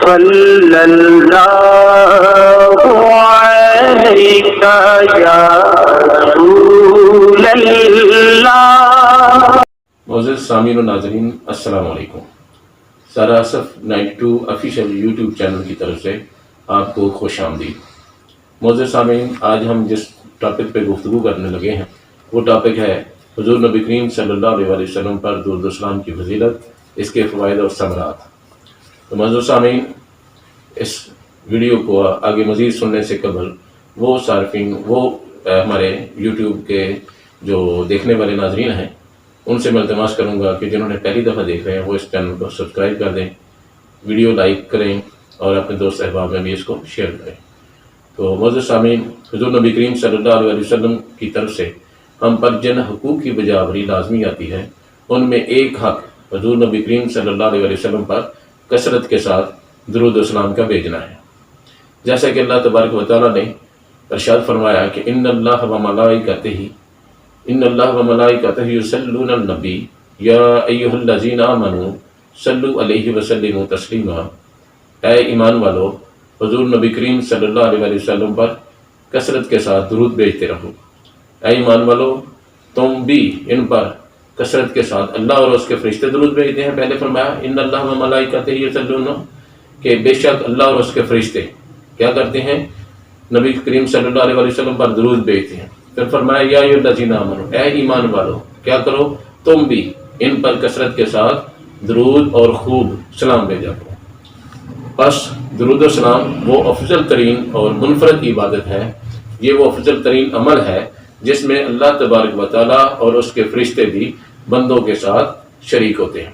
صلی اللہ علیک یا رسول اللہ۔ معزز سامعین و ناظرین، السلام علیکم۔ سارا آصف 92 آفیشیل یوٹیوب چینل کی طرف سے آپ کو خوش آمدید۔ معزز سامعین، آج ہم جس ٹاپک پہ گفتگو کرنے لگے ہیں وہ ٹاپک ہے حضور نبی کریم صلی اللہ علیہ وسلم پر درود و سلام کی فضیلت، اس کے فوائد اور ثمرات۔ تو معزز سامعین، اس ویڈیو کو آگے مزید سننے سے قبل وہ صارفین، وہ ہمارے یوٹیوب کے جو دیکھنے والے ناظرین ہیں، ان سے میں التماس کروں گا کہ جنہوں نے پہلی دفعہ دیکھ رہے ہیں وہ اس چینل کو سبسکرائب کر دیں، ویڈیو لائک کریں اور اپنے دوست احباب میں بھی اس کو شیئر کریں۔ تو معزز سامعین، حضور نبی کریم صلی اللہ علیہ وسلم کی طرف سے ہم پر جن حقوق کی بجاوری لازمی آتی ہے، ان میں ایک حق حضور نبی کریم صلی اللہ علیہ وسلم پر کثرت کے ساتھ درود و سلام کا بھیجنا ہے۔ جیسا کہ اللہ تبارک و تعالیٰ نے ارشاد فرمایا کہ ان اللہ و ملائکتہ یصلون النبی یا ایھا الذین آمنوا صلوا علیہ وسلموا تسلیما۔ اے ایمان والو، حضور نبی کریم صلی اللہ علیہ وسلم پر کثرت کے ساتھ درود بھیجتے رہو۔ اے ایمان والو، تم بھی ان پر کثرت کے ساتھ، اللہ اور اس کے فرشتے درود بھیجتے ہیں۔ پہلے فرمایا ان اللہ و ملائکتہ یصلون، کہ بے شک اللہ اور اس کے فرشتے کیا کرتے ہیں؟ نبی کریم صلی اللہ علیہ وسلم پر درود بھیجتے ہیں۔ پھر فرمایا یا ایھا الذین آمنوا، اے ایمان والو کیا کرو؟ تم بھی ان پر کثرت کے ساتھ درود اور خوب سلام بھیجا کرو۔ بس درود و سلام وہ افضل ترین اور منفرد عبادت ہے، یہ وہ افضل ترین عمل ہے جس میں اللہ تبارک و تعالیٰ اور اس کے فرشتے بھی بندوں کے ساتھ شریک ہوتے ہیں،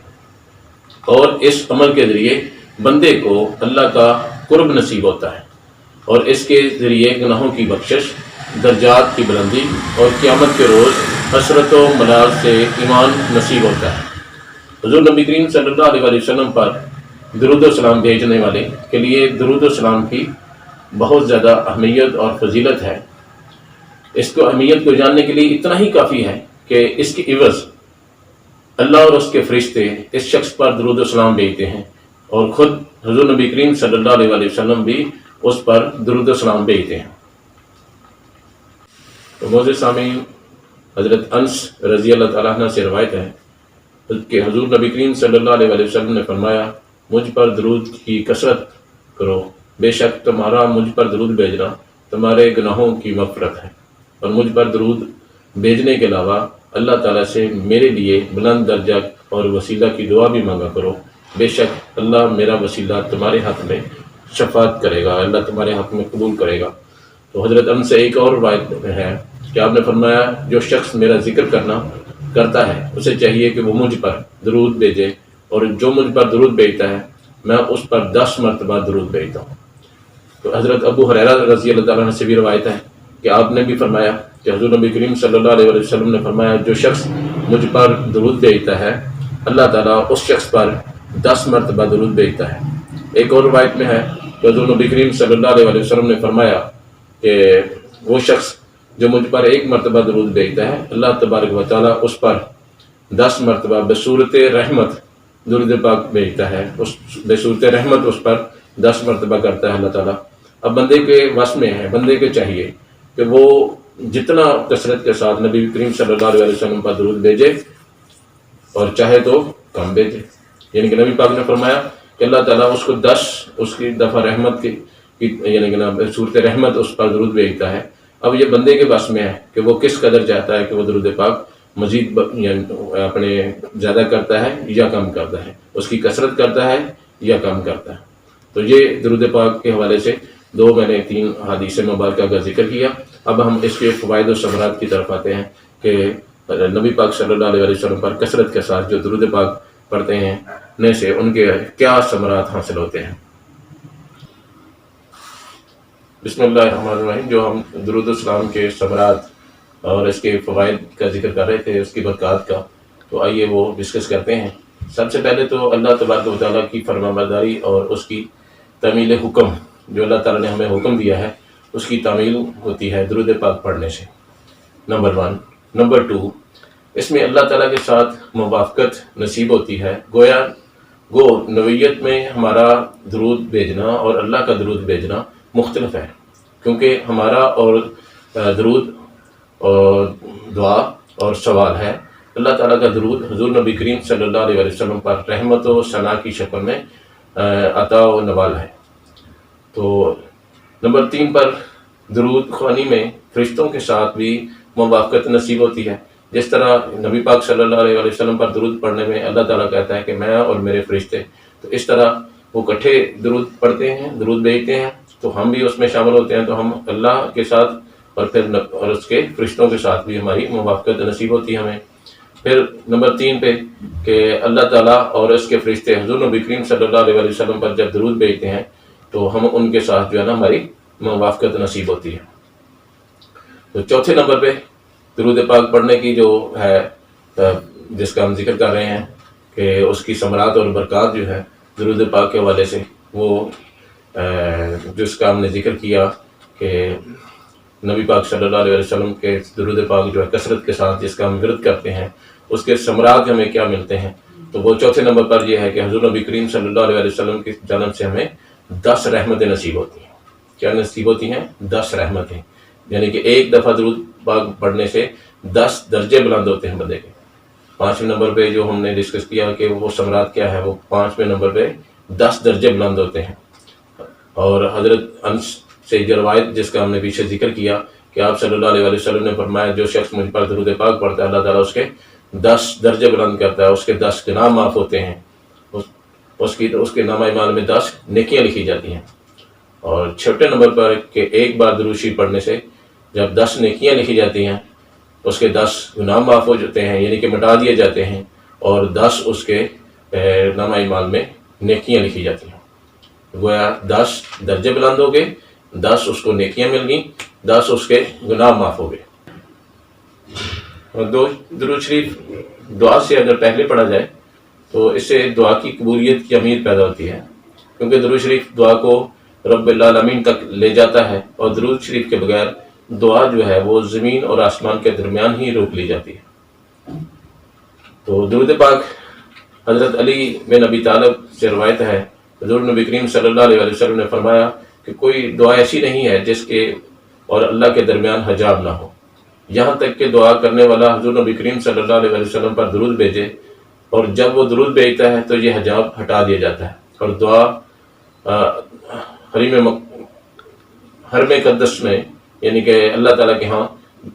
اور اس عمل کے ذریعے بندے کو اللہ کا قرب نصیب ہوتا ہے، اور اس کے ذریعے گناہوں کی بخشش، درجات کی بلندی اور قیامت کے روز حسرت و ملال سے ایمان نصیب ہوتا ہے۔ حضور نبی کریم صلی اللہ علیہ وسلم پر درود و سلام بھیجنے والے کے لیے درود و سلام کی بہت زیادہ اہمیت اور فضیلت ہے۔ اس کو اہمیت کو جاننے کے لیے اتنا ہی کافی ہے کہ اس کی عوض اللہ اور اس کے فرشتے اس شخص پر درود و سلام بھیجتے ہیں، اور خود حضور نبی کریم صلی اللہ علیہ وسلم بھی اس پر درود و سلام بھیجتے ہیں۔ تو معزز سامعین، حضرت انس رضی اللہ تعالیٰ عنہ سے روایت ہے کہ حضور نبی کریم صلی اللہ علیہ وسلم نے فرمایا مجھ پر درود کی کثرت کرو، بے شک تمہارا مجھ پر درود بھیجنا تمہارے گناہوں کی مغفرت ہے، اور مجھ پر درود بھیجنے کے علاوہ اللہ تعالیٰ سے میرے لیے بلند درجہ اور وسیلہ کی دعا بھی مانگا کرو، بے شک اللہ میرا وسیلہ تمہارے حق میں شفاعت کرے گا، اللہ تمہارے حق میں قبول کرے گا۔ تو حضرت ان سے ایک اور روایت ہے کہ آپ نے فرمایا جو شخص میرا ذکر کرتا ہے اسے چاہیے کہ وہ مجھ پر درود بھیجے، اور جو مجھ پر درود بھیجتا ہے میں اس پر 10 مرتبہ درود بھیجتا ہوں۔ تو حضرت ابو ہریرہ رضی اللہ تعالیٰ عنہ سے بھی روایت ہے کہ آپ نے بھی فرمایا کہ حضور نبی کریم صلی اللہ علیہ وسلم نے فرمایا جو شخص مجھ پر درود بھیجتا ہے اللہ تعالیٰ اس شخص پر 10 مرتبہ درود بھیجتا ہے۔ ایک اور روایت میں ہے کہ حضور نبی کریم صلی اللہ علیہ وسلم نے فرمایا کہ وہ شخص جو مجھ پر 1 مرتبہ درود بھیجتا ہے اللہ تبارک و تعالیٰ اس پر 10 مرتبہ بصورت رحمت درود پاک بھیجتا ہے، اس بصورت رحمت اس پر 10 مرتبہ کرتا ہے اللہ تعالیٰ۔ اب بندے کے وس میں ہے، بندے کے چاہیے کہ وہ جتنا کثرت کے ساتھ نبی کریم صلی اللہ علیہ وسلم پر درود بھیجے، اور چاہے تو کم بھیجے، یعنی کہ نبی پاک نے فرمایا کہ اللہ تعالیٰ اس کو 10 اس کی دفعہ رحمت کی یعنی کہ صورت رحمت اس پر درود بھیجتا ہے۔ اب یہ بندے کے بس میں ہے کہ وہ کس قدر چاہتا ہے کہ وہ درود پاک مزید اپنے زیادہ کرتا ہے یا کم کرتا ہے، اس کی کثرت کرتا ہے یا کم کرتا ہے۔ تو یہ درود پاک کے حوالے سے میں نے 3 حدیث مبارکہ کا ذکر کیا۔ اب ہم اس کے فوائد و ثمرات کی طرف آتے ہیں کہ نبی پاک صلی اللہ علیہ وسلم پر کثرت کے ساتھ جو درود پاک پڑھتے ہیں نے سے ان کے کیا ثمرات حاصل ہوتے ہیں۔ بسم اللہ الرحمن الرحیم۔ جو ہم درود السلام کے ثمرات اور اس کے فوائد کا ذکر کر رہے تھے، اس کی برکات کا، تو آئیے وہ ڈسکس کرتے ہیں۔ سب سے پہلے تو اللہ تبارک و تعالیٰ کی فرمانبرداری اور اس کی تعمیل حکم، جو اللہ تعالیٰ نے ہمیں حکم دیا ہے اس کی تعمیل ہوتی ہے درود پاک پڑھنے سے، نمبر 1۔ نمبر 2، اس میں اللہ تعالیٰ کے ساتھ موافقت نصیب ہوتی ہے، گویا گو نوعیت میں ہمارا درود بھیجنا اور اللہ کا درود بھیجنا مختلف ہے، کیونکہ ہمارا اور درود اور دعا اور سوال ہے، اللہ تعالیٰ کا درود حضور نبی کریم صلی اللہ علیہ وسلم پر رحمت و ثنا کی شکل میں عطا و نوال ہے۔ تو نمبر 3 پر درود خوانی میں فرشتوں کے ساتھ بھی موافقت نصیب ہوتی ہے، جس طرح نبی پاک صلی اللہ علیہ وسلم پر درود پڑھنے میں اللہ تعالیٰ کہتا ہے کہ میں اور میرے فرشتے، تو اس طرح وہ اکٹھے درود پڑھتے ہیں، درود بھیجتے ہیں، تو ہم بھی اس میں شامل ہوتے ہیں، تو ہم اللہ کے ساتھ اور پھر اور اس کے فرشتوں کے ساتھ بھی ہماری موافقت نصیب ہوتی ہے ہمیں۔ پھر نمبر 3 پہ کہ اللہ تعالیٰ اور اس کے فرشتے حضور نبی کریم صلی اللہ علیہ وسلم پر جب درود بھیجتے ہیں تو ہم ان کے ساتھ جو ہے نا ہماری موافقت نصیب ہوتی ہے۔ تو چوتھے نمبر پہ درود پاک پڑھنے کی جو ہے جس کا ہم ذکر کر رہے ہیں کہ اس کی ثمرات اور برکات جو ہے درود پاک کے حوالے سے، وہ جس کا ہم نے ذکر کیا کہ نبی پاک صلی اللہ علیہ وسلم کے درود پاک جو ہے کثرت کے ساتھ جس کا ہم ورد کرتے ہیں، اس کے ثمرات ہمیں کیا ملتے ہیں، تو وہ چوتھے نمبر پر یہ ہے کہ حضور نبی کریم صلی اللہ علیہ وسلم کی جانب سے ہمیں 10 رحمتیں نصیب ہوتی ہیں۔ کیا نصیب ہوتی ہیں؟ 10 رحمتیں، یعنی کہ ایک دفعہ درود پاک پڑھنے سے 10 درجے بلند ہوتے ہیں بندے کے۔ 5ویں نمبر پہ جو ہم نے ڈسکس کیا کہ وہ ثمرات کیا ہے، وہ 5ویں نمبر پہ 10 درجے بلند ہوتے ہیں۔ اور حضرت انس سے جو روایت جس کا ہم نے پیچھے ذکر کیا کہ آپ صلی اللہ علیہ وسلم نے فرمایا جو شخص مجھ پر درود پاک پڑھتا ہے اللہ تعالیٰ اس کے 10 درجے بلند کرتا ہے، اس کے 10 گناہ معاف ہوتے ہیں، اس کے نامہ اعمال میں 10 نیکیاں لکھی جاتی ہیں۔ اور چھٹے نمبر پر کہ ایک بار درود شریف پڑھنے سے جب 10 نیکیاں لکھی جاتی ہیں، اس کے 10 گناہ معاف ہو جاتے ہیں، یعنی کہ مٹا دیے جاتے ہیں، اور 10 اس کے نامہ اعمال میں نیکیاں لکھی جاتی ہیں۔ گویا 10 درجے بلند ہو گئے، 10 اس کو نیکیاں مل گئیں، 10 اس کے گناہ معاف ہو گئے۔ اور درود شریف دعا سے اگر پہلے پڑھا جائے تو اس سے دعا کی قبولیت کی امید پیدا ہوتی ہے، کیونکہ درود شریف دعا کو رب العالمین تک لے جاتا ہے، اور درود شریف کے بغیر دعا جو ہے وہ زمین اور آسمان کے درمیان ہی روک لی جاتی ہے۔ تو درود پاک حضرت علی بن ابی طالب سے روایت ہے، حضور نبی کریم صلی اللہ علیہ وسلم نے فرمایا کہ کوئی دعا ایسی نہیں ہے جس کے اور اللہ کے درمیان حجاب نہ ہو، یہاں تک کہ دعا کرنے والا حضور نبی کریم صلی اللہ علیہ وسلم پر درود بھیجے، اور جب وہ درود بھیجتا ہے تو یہ حجاب ہٹا دیا جاتا ہے، اور دعا حرم مقدس میں، یعنی کہ اللہ تعالیٰ کے ہاں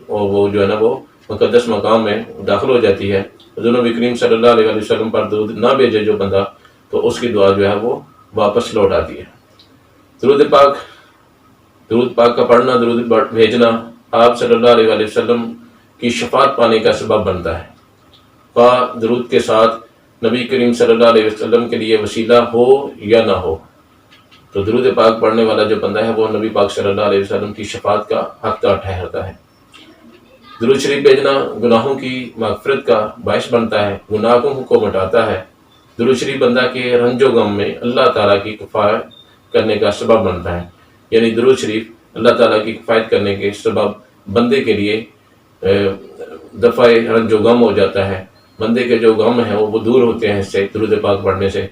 وہ جو ہے نا وہ مقدس مقام میں داخل ہو جاتی ہے۔ حضور نبی کریم صلی اللہ علیہ وسلم پر درود نہ بھیجے جو بندہ، تو اس کی دعا جو ہے وہ واپس لوٹ آتی ہے۔ درود پاک کا پڑھنا، درود بھیجنا آپ صلی اللہ علیہ وسلم کی شفاعت پانے کا سبب بنتا ہے، خواہ درود کے ساتھ نبی کریم صلی اللہ علیہ وسلم کے لیے وسیلہ ہو یا نہ ہو۔ تو درود پاک پڑھنے والا جو بندہ ہے وہ نبی پاک صلی اللہ علیہ وسلم کی شفاعت کا حقدار ٹھہرتا ہے۔ درود شریف بھیجنا گناہوں کی مغفرت کا باعث بنتا ہے، گناہوں کو مٹاتا ہے۔ درود شریف بندہ کے رنج و غم میں اللہ تعالیٰ کی کفایت کرنے کا سبب بنتا ہے، یعنی درود شریف اللہ تعالیٰ کی کفایت کرنے کے سبب بندے کے لیے دفع رنج و غم ہو جاتا ہے، بندے کے جو غم ہیں وہ دور ہوتے ہیں اس سے درود پاک پڑھنے سے۔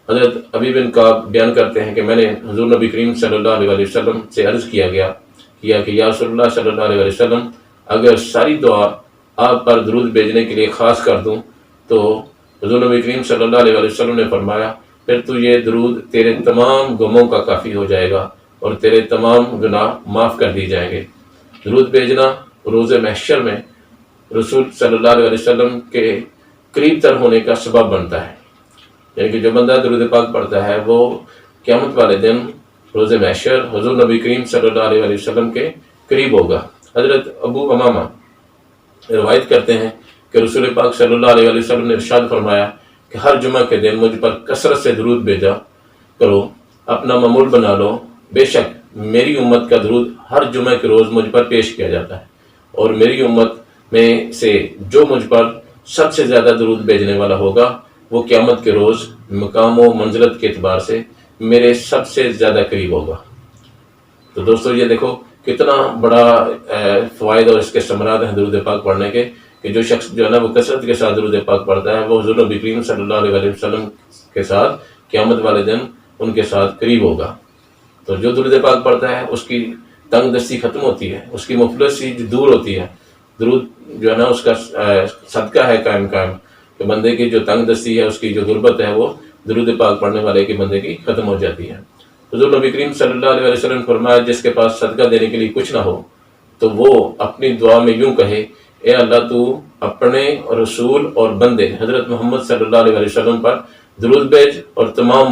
حضرت ابی بن کعب بیان کرتے ہیں کہ میں نے حضور نبی کریم صلی اللہ علیہ وسلم سے عرض کیا کہ یا رسول اللہ صلی اللہ علیہ وسلم، اگر ساری دعا آپ پر درود بھیجنے کے لیے خاص کر دوں تو حضور نبی کریم صلی اللہ علیہ وسلم نے فرمایا پھر تو یہ درود تیرے تمام غموں کا کافی ہو جائے گا اور تیرے تمام گناہ معاف کر دی جائیں گے۔ درود بھیجنا روز محشر میں رسول صلی اللہ علیہ وسلم کے قریب تر ہونے کا سبب بنتا ہے، یعنی کہ جو بندہ درود پاک پڑھتا ہے وہ قیامت والے دن روز محشر حضور نبی کریم صلی اللہ علیہ وسلم کے قریب ہوگا۔ حضرت ابو امامہ روایت کرتے ہیں کہ رسول پاک صلی اللہ علیہ وسلم نے ارشاد فرمایا کہ ہر جمعہ کے دن مجھ پر کثرت سے درود بھیجا کرو، اپنا معمول بنا لو، بے شک میری امت کا درود ہر جمعہ کے روز مجھ پر پیش کیا جاتا ہے، اور میری امت میں سے جو مجھ پر سب سے زیادہ درود بھیجنے والا ہوگا وہ قیامت کے روز مقام و منزلت کے اعتبار سے میرے سب سے زیادہ قریب ہوگا۔ تو دوستو یہ دیکھو کتنا بڑا فوائد اور اس کے ثمرات ہیں درود پاک پڑھنے کے، کہ جو شخص جو ہے نا وہ کثرت کے ساتھ درود پاک پڑھتا ہے وہ حضور نبی کریم صلی اللہ علیہ وسلم کے ساتھ قیامت والے دن ان کے ساتھ قریب ہوگا۔ تو جو درود پاک پڑھتا ہے اس کی تنگ دستی ختم ہوتی ہے، اس کی مفلسی دور ہوتی ہے۔ درود جو ہے نا اس کا صدقہ ہے قائم کہ بندے کی جو تنگ دستی ہے، اس کی جو غربت ہے، وہ درود پاک پڑھنے والے کے بندے کی ختم ہو جاتی ہے۔ حضور نبی کریم صلی اللہ علیہ وسلم نے فرمایا جس کے پاس صدقہ دینے کے لیے کچھ نہ ہو تو وہ اپنی دعا میں یوں کہے، اے اللہ تو اپنے رسول اور بندے حضرت محمد صلی اللہ علیہ وسلم پر درود بھیج اور تمام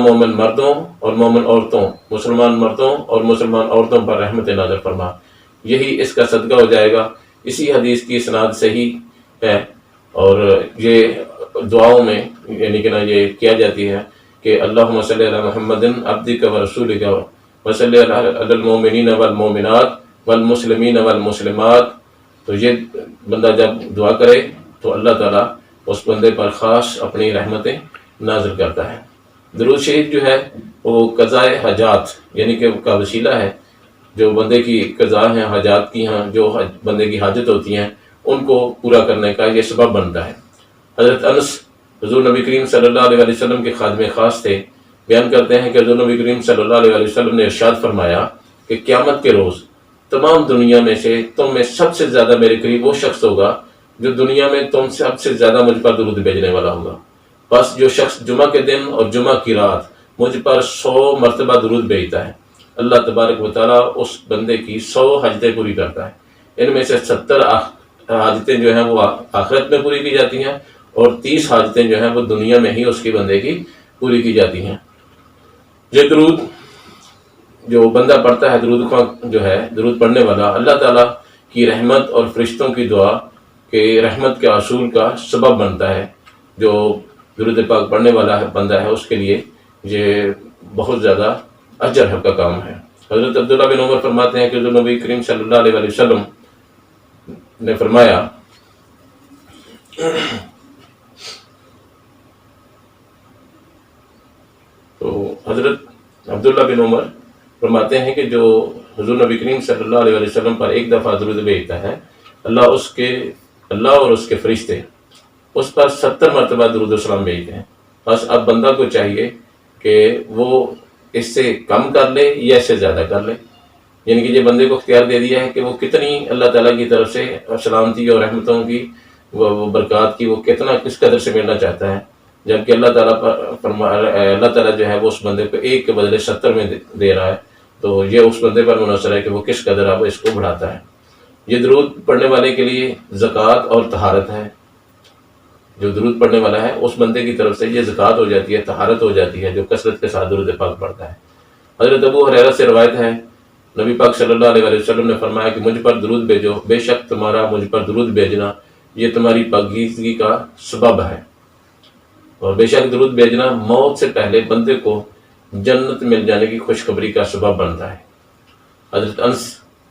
مومن مردوں اور مومن عورتوں، مسلمان مردوں اور مسلمان عورتوں پر رحمت نازل فرما۔ یہی اس کا صدقہ ہو جائے گا۔ اسی حدیث کی اسناد صحیح ہے، اور یہ دعاؤں میں یعنی کہ نا یہ کیا جاتی ہے کہ اللہم صلی علی محمد عبدک و رسولک و صلی علی المومنین والمومنات والمسلمین والمسلمات۔ تو یہ بندہ جب دعا کرے تو اللہ تعالیٰ اس بندے پر خاص اپنی رحمتیں نازل کرتا ہے۔ درود شریف جو ہے وہ قضاء حاجات یعنی کہ کا وسیلہ ہے، جو بندے کی قضاء ہیں حاجات کی ہیں، جو بندے کی حاجت ہوتی ہیں ان کو پورا کرنے کا یہ سبب بنتا ہے۔ حضرت انس حضور نبی کریم صلی اللہ علیہ وسلم کے خادم خاص تھے، بیان کرتے ہیں کہ حضور نبی کریم صلی اللہ علیہ وسلم نے ارشاد فرمایا کہ قیامت کے روز تمام دنیا میں سے تم میں سب سے زیادہ میرے قریب وہ شخص ہوگا جو دنیا میں تم سب سے زیادہ مجھ پر درود بھیجنے والا ہوگا۔ بس جو شخص جمعہ کے دن اور جمعہ کی رات مجھ پر 100 مرتبہ درود بھیجتا ہے، اللہ تبارک و تعالیٰ اس بندے کی 100 حاجتیں پوری کرتا ہے۔ ان میں سے 70 حاجتیں جو ہیں وہ آخرت میں پوری کی جاتی ہیں، اور 30 حاجتیں جو ہیں وہ دنیا میں ہی اس کی بندے کی پوری کی جاتی ہیں۔ یہ درود جو بندہ پڑھتا ہے، درود پڑھنے والا اللہ تعالیٰ کی رحمت اور فرشتوں کی دعا کے رحمت کے حصول کا سبب بنتا ہے۔ جو درود پاک پڑھنے والا بندہ ہے اس کے لیے یہ بہت زیادہ اجر کا کام ہے۔ حضرت عبداللہ بن عمر فرماتے ہیں کہ حضور نبی کریم صلی اللہ علیہ وسلم نے فرمایا تو حضرت عبداللہ بن عمر فرماتے ہیں کہ جو حضور نبی کریم صلی اللہ علیہ وسلم پر ایک دفعہ درود بھیجتا ہے، اللہ اور اس کے فرشتے اس پر 70 مرتبہ درود و سلام بھیجتے ہیں۔ بس اب بندہ کو چاہیے کہ وہ اس سے کم کر لے یا اس سے زیادہ کر لے، یعنی کہ یہ بندے کو اختیار دے دیا ہے کہ وہ کتنی اللہ تعالیٰ کی طرف سے سلامتی اور رحمتوں کی وہ برکات کی وہ کس قدر سے ملنا چاہتا ہے، جبکہ اللہ تعالیٰ جو ہے وہ اس بندے کو ایک کے بدلے 70 میں دے رہا ہے۔ تو یہ اس بندے پر منحصر ہے کہ وہ کس قدر اب اس کو بڑھاتا ہے۔ یہ درود پڑھنے والے کے لیے زکوٰۃ اور طہارت ہے۔ جو درود پڑھنے والا ہے اس بندے کی طرف سے یہ زکوٰۃ ہو جاتی ہے، طہارت ہو جاتی ہے، جو کثرت کے ساتھ درود پاک پڑھتا ہے۔ حضرت ابو ہریرہ سے روایت ہے، نبی پاک صلی اللہ علیہ وسلم نے فرمایا کہ مجھ پر درود بھیجو، بے شک تمہارا مجھ پر درود بھیجنا یہ تمہاری پاکیزگی کا سبب ہے، اور بے شک درود بھیجنا موت سے پہلے بندے کو جنت مل جانے کی خوشخبری کا سبب بنتا ہے۔ حضرت انس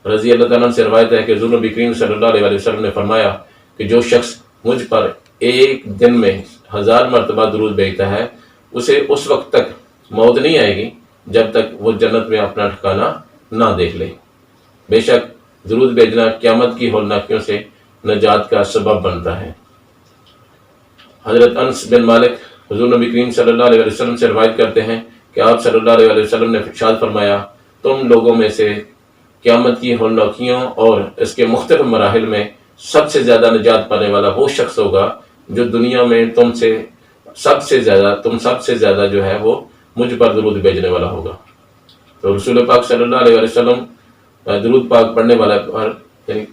رضی اللہ تعالیٰ عنہ سے روایت ہے کہ حضور نبی کریم صلی اللہ علیہ وسلم نے فرمایا کہ جو شخص مجھ پر ایک دن میں 1000 مرتبہ درود بھیجتا ہے اسے اس وقت تک موت نہیں آئے گی جب تک وہ جنت میں اپنا ٹھکانہ نہ دیکھ لے۔ بے شک درود بھیجنا قیامت کی ہولناکیوں سے نجات کا سبب بنتا ہے۔ حضرت انس بن مالک حضور نبی کریم صلی اللہ علیہ وسلم سے روایت کرتے ہیں کہ آپ صلی اللہ علیہ وسلم نے ارشاد فرمایا، تم لوگوں میں سے قیامت کی ہولناکیوں اور اس کے مختلف مراحل میں سب سے زیادہ نجات پانے والا وہ شخص ہوگا جو دنیا میں تم سب سے زیادہ جو ہے وہ مجھ پر درود بھیجنے والا ہوگا۔ تو رسول پاک صلی اللہ علیہ وسلم درود پاک پڑھنے والا پر یعنی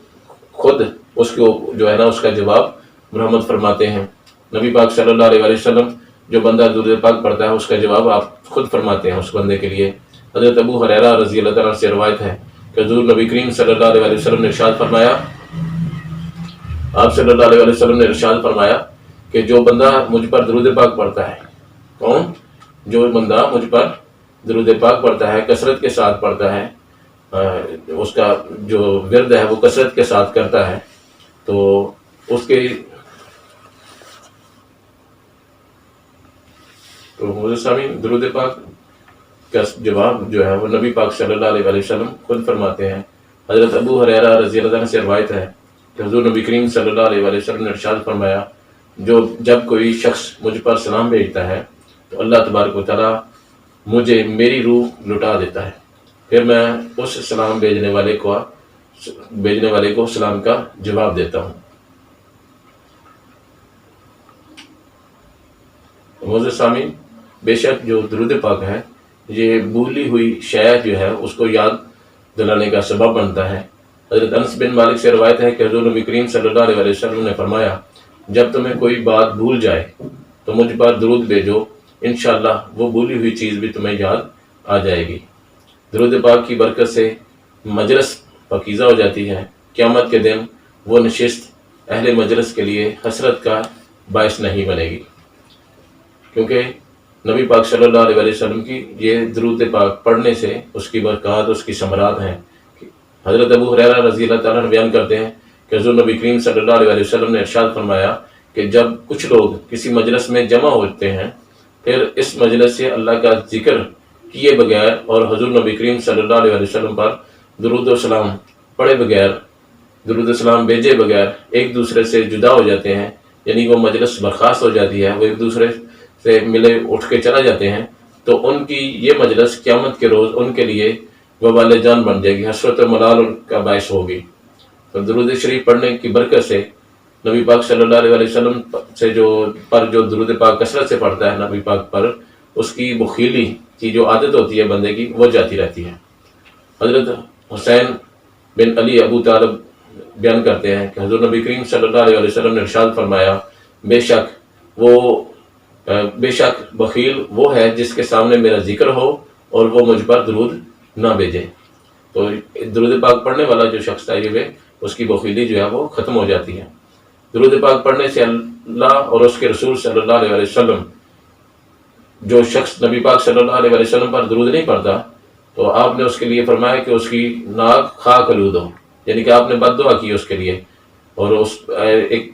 خود اس کو جو ہے نا اس کا جواب مرحمت فرماتے ہیں۔ نبی پاک صلی اللہ علیہ وسلم جو بندہ درود پاک پڑھتا ہے اس کا جواب آپ خود فرماتے ہیں اس بندے کے لیے۔ حضرت ابو ہریرہ رضی اللہ تعالیٰ سے روایت ہے کہ حضور نبی کریم صلی اللہ علیہ وسلم نے ارشاد فرمایا، آپ صلی اللہ علیہ وسلم نے ارشاد فرمایا کہ جو بندہ مجھ پر درود پاک پڑھتا ہے، کون؟ جو بندہ مجھ پر درود پاک پڑھتا ہے، کثرت کے ساتھ پڑھتا ہے، اس کا جو ورد ہے وہ کثرت کے ساتھ کرتا ہے، تو اس کے سامعین درود پاک کا جواب جو ہے وہ نبی پاک صلی اللہ علیہ وسلم خود فرماتے ہیں۔ حضرت ابو ہریرہ رضی اللہ عنہ سے روایت ہے کہ حضور نبی کریم صلی اللہ علیہ وسلم نے ارشاد فرمایا جب کوئی شخص مجھ پر سلام بھیجتا ہے تو اللہ تبارک و تعالیٰ مجھے میری روح لٹا دیتا ہے، پھر میں اس سلام بھیجنے والے کو سلام کا جواب دیتا ہوں۔ معزز سامعین، بے شک جو درود پاک ہے یہ بھولی ہوئی شے جو ہے اس کو یاد دلانے کا سبب بنتا ہے۔ حضرت انس بن مالک سے روایت ہے کہ حضور نبی کریم صلی اللہ علیہ وسلم نے فرمایا، جب تمہیں کوئی بات بھول جائے تو مجھ پر درود بھیجو، انشاءاللہ وہ بھولی ہوئی چیز بھی تمہیں یاد آ جائے گی۔ درود پاک کی برکت سے مجلس پاکیزہ ہو جاتی ہے، قیامت کے دن وہ نشست اہل مجلس کے لیے حسرت کا باعث نہیں بنے گی، کیونکہ نبی پاک صلی اللہ علیہ وسلم کی یہ درود پاک پڑھنے سے اس کی برکات، اس کی ثمرات ہیں۔ حضرت ابو ہریرہ رضی اللہ تعالیٰ عنہ بیان کرتے ہیں کہ حضور نبی کریم صلی اللہ علیہ وسلم نے ارشاد فرمایا کہ جب کچھ لوگ کسی مجلس میں جمع ہوتے ہیں، پھر اس مجلس سے اللہ کا ذکر کیے بغیر اور حضور نبی کریم صلی اللہ علیہ وسلم پر درود و سلام پڑھے بغیر، درود و سلام بھیجے بغیر ایک دوسرے سے جدا ہو جاتے ہیں، یعنی وہ مجلس برخاست ہو جاتی ہے، وہ ایک دوسرے سے ملے اٹھ کے چلا جاتے ہیں، تو ان کی یہ مجلس قیامت کے روز ان کے لیے وبال جان بن جائے گی، حسرت و ملال کا باعث ہوگی۔ تو درود شریف پڑھنے کی برکت سے نبی پاک صلی اللہ علیہ وسلم سے جو درود پاک کثرت سے پڑھتا ہے نبی پاک پر، اس کی بخیلی کی جو عادت ہوتی ہے بندے کی وہ جاتی رہتی ہے۔ حضرت حسین بن علی ابو طالب بیان کرتے ہیں کہ حضور نبی کریم صلی اللہ علیہ وسلم نے ارشاد فرمایا، بے شک بخیل وہ ہے جس کے سامنے میرا ذکر ہو اور وہ مجھ پر درود نہ بھیجے۔ تو درود پاک پڑھنے والا جو شخص طیب ہے اس کی بخیلی جو ہے وہ ختم ہو جاتی ہے۔ درود پاک پڑھنے سے اللہ اور اس کے رسول صلی اللہ علیہ وسلم، جو شخص نبی پاک صلی اللہ علیہ وسلم پر درود نہیں پڑھتا تو آپ نے اس کے لیے فرمایا کہ اس کی ناک خاک آلود ہو، یعنی کہ آپ نے بد دعا کی اس کے لیے۔ اور ایک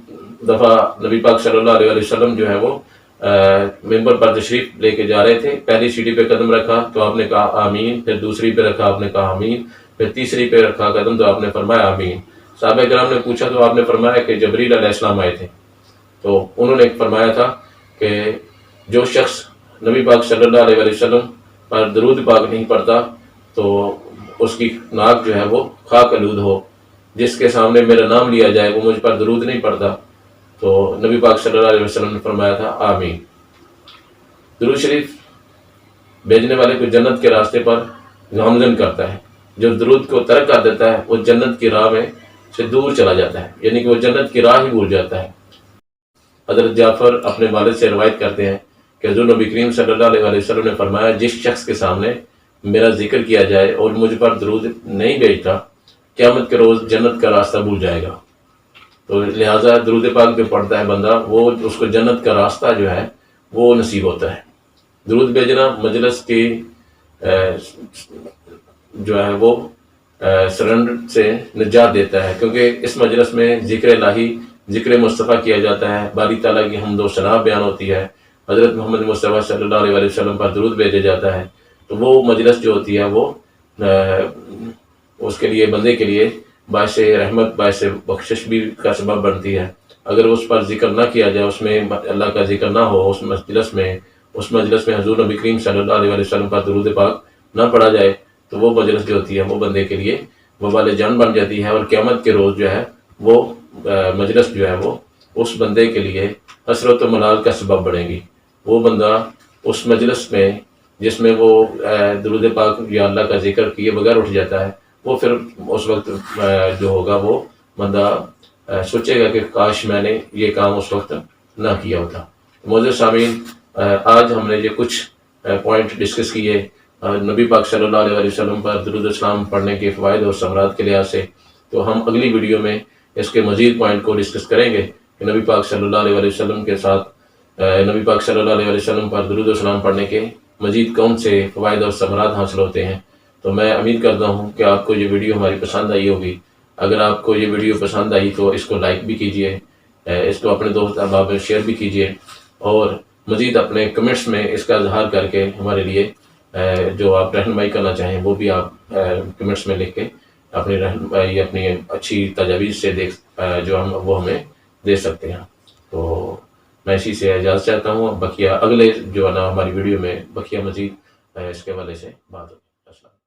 دفعہ نبی پاک صلی اللہ علیہ وسلم جو ہے وہ ممبر پر تشریف لے کے جا رہے تھے، پہلی سیڑھی پہ قدم رکھا تو آپ نے کہا آمین، پھر دوسری پہ رکھا آپ نے کہا آمین، پھر تیسری پہ رکھا قدم تو آپ نے فرمایا آمین۔ صحابہ کرام نے پوچھا تو آپ نے فرمایا کہ جبریل علیہ السلام آئے تھے، تو انہوں نے فرمایا تھا کہ جو شخص نبی پاک صلی اللہ علیہ وسلم پر درود پاک نہیں پڑھتا تو اس کی ناک جو ہے وہ خاک آلود ہو، جس کے سامنے میرا نام لیا جائے وہ مجھ پر درود نہیں پڑھتا، تو نبی پاک صلی اللہ علیہ وسلم نے فرمایا تھا آمین۔ درود شریف بھیجنے والے کو جنت کے راستے پر گامزن کرتا ہے، جو درود کو ترک کر دیتا ہے وہ جنت کی راہ میں سے دور چلا جاتا ہے، یعنی کہ وہ جنت کی راہ ہی بھول جاتا ہے۔ حضرت جعفر اپنے والد سے روایت کرتے ہیں کہ حضور نبی کریم صلی اللہ علیہ وسلم نے فرمایا، جس شخص کے سامنے میرا ذکر کیا جائے اور مجھ پر درود نہیں بھیجتا، قیامت کے روز جنت کا راستہ بھول جائے گا۔ تو لہٰذا درود پاک جو پڑھتا ہے بندہ، وہ اس کو جنت کا راستہ جو ہے وہ نصیب ہوتا ہے۔ درود بھیجنا مجلس کی جو ہے وہ سرنڈر سے نجات دیتا ہے، کیونکہ اس مجلس میں ذکر الہی، ذکر مصطفیٰ کیا جاتا ہے، باری تعالیٰ کی حمد و ثنا بیان ہوتی ہے، حضرت محمد مصطفیٰ صلی اللہ علیہ وسلم پر درود بھیجا جاتا ہے، تو وہ مجلس جو ہوتی ہے وہ اس کے لیے، بندے کے لیے باعث رحمت، باعث بخشش بھی کا سبب بنتی ہے۔ اگر اس پر ذکر نہ کیا جائے، اس میں اللہ کا ذکر نہ ہو، اس مجلس میں حضور نبی کریم صلی اللہ علیہ وسلم پر درود پاک نہ پڑھا جائے تو وہ مجلس جو ہوتی ہے وہ بندے کے لیے وبال جان بن جاتی ہے، اور قیامت کے روز جو ہے وہ مجلس جو ہے وہ اس بندے کے لیے حسرت و ملال کا سبب بنے گی۔ وہ بندہ اس مجلس میں جس میں وہ درود پاک یا اللہ کا ذکر کیے بغیر اٹھ جاتا ہے، وہ پھر اس وقت جو ہوگا وہ بندہ سوچے گا کہ کاش میں نے یہ کام اس وقت نہ کیا ہوتا۔ معزز سامعین، آج ہم نے یہ کچھ پوائنٹ ڈسکس کیے نبی پاک صلی اللہ علیہ وسلم پر درود السلام پڑھنے کے فوائد اور ثمرات کے لحاظ سے، تو ہم اگلی ویڈیو میں اس کے مزید پوائنٹ کو ڈسکس کریں گے کہ نبی پاک صلی اللہ علیہ وسلم کے ساتھ نبی پاک صلی اللہ علیہ وسلم پر درود السلام پڑھنے کے مزید کون سے فوائد اور ثمرات حاصل ہوتے ہیں۔ تو میں امید کرتا ہوں کہ آپ کو یہ ویڈیو ہماری پسند آئی ہوگی۔ اگر آپ کو یہ ویڈیو پسند آئی تو اس کو لائک بھی کیجئے، اس کو اپنے دوست احباب میں شیئر بھی کیجئے، اور مزید اپنے کمنٹس میں اس کا اظہار کر کے ہمارے لیے جو آپ رہنمائی کرنا چاہیں وہ بھی آپ کمنٹس میں لکھ کے اپنی رہنمائی اپنی اچھی تجاویز سے جو وہ ہمیں دے سکتے ہیں. تو میں اسی سے اجازت چاہتا ہوں. بقیہ اگلے جو ہے نا ہماری ویڈیو میں بقیہ مزید اس کے حوالے سے بات ہوگی. السلام.